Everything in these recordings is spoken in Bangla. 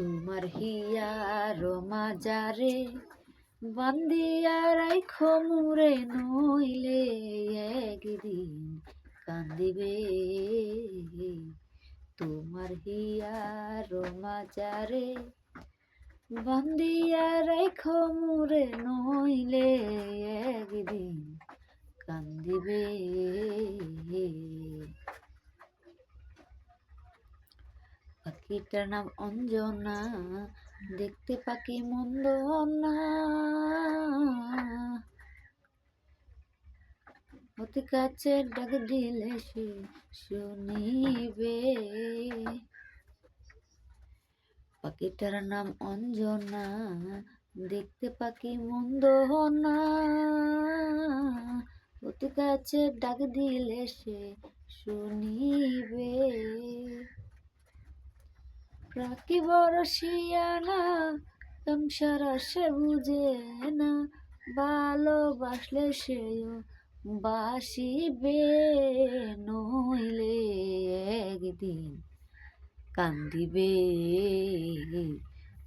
তোমার হিয়ার মাজারে বান্দিয়া রাইখো মুরে, নইলে একদিন কান্দিবে। তোমার হিয়ার মাজারে বান্দিয়া রাইখো মুরে, নইলে একদিন কান্দিবে। পাখিটার নাম অঞ্জনা, দেখতে পাখি মন্দ না, অতি কাছে ডাক দিলে সে শুনিবে। পাখিটার নাম অঞ্জনা, দেখতে পাখি মন্দ না, অতি কাছে ডাক দিলে সে শুনিবে। পাখি বড় শিয়ানা, সংসার সে বুঝে না, ভালোবাসলে সেও বাসিবে, নইলে একদিন কান্দিবে।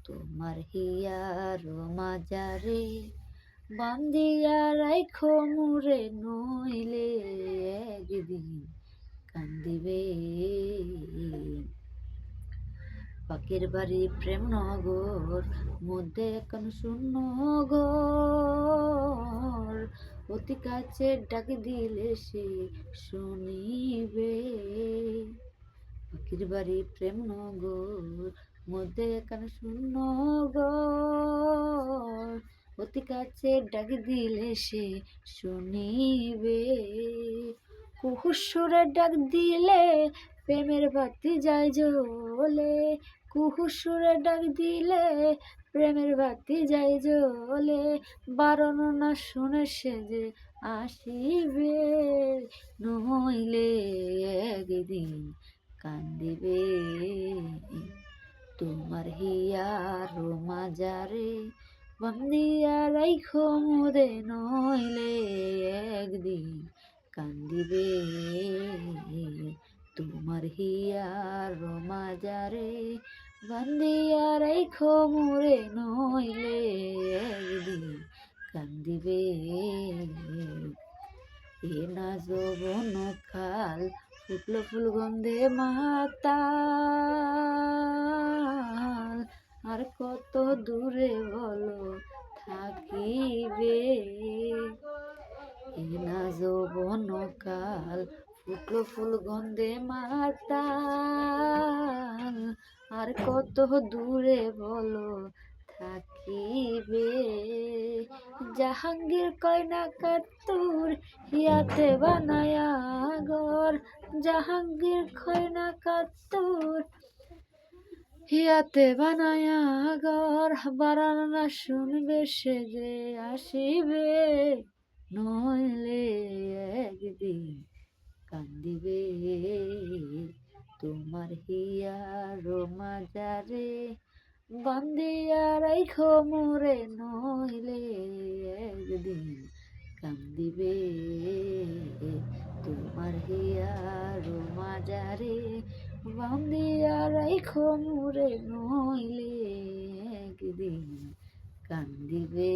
তোমার হিয়ার মাজারে বান্দিয়া রাইখো মুরে, নইলে একদিন কান্দিবে। পাখির বাড়ি প্রেম নগর, মধ্যে এখন শূন্য ঘর, অতি কাছে ডাক দিলে সে শুনিবে। পাখির বাড়ি প্রেম নগর, মধ্যে এখন শূন্য ঘর, অতি কাছে ডাক দিলে সে শুনিবে। কুহুসুরে ডাক দিলে প্রেমের বাতি যায় জ্বলে, কুহুসুরে ডাক দিলে প্রেমের বাতি যায় জ্বলে, বারণ না শুনে সে যে আসিবে, নইলে একদিন কান্দিবে। তোমার হিয়ার মাজারে বান্দিয়া রাইখো মুরে, নইলে একদিন কান্দিবে। তোমার হিয়ার মাজারে বান্দিয়া রাইখো মুরে, নইলে একদিন কান্দিবে। এ না যৌবন কাল, ফুটলো ফুল গন্ধে মাতাল, আর কত দূরে বলো থাকিবে। এ না যৌবন কাল, ফুটলো ফুল গন্ধে মাতাল, আর কত দূরে বলো থাকিবে। জাহাঙ্গীর কয়না কাতুর হিয়াতে বানায়া ঘর, জাহাঙ্গীর কয়না কাতুর হিয়াতে বানায়া ঘর, বারান না শুনবে সে যে আসিবে, নইলে একদিন কান্দিবে। তোমার হিয়ার মাজারে বান্দিয়া রাইখো মুরে, নইলে একদিন কান্দিবে। তোমার হিয়ার মাজারে বান্দিয়া রাইখো মুরে, নইলে একদিন কান্দিবে।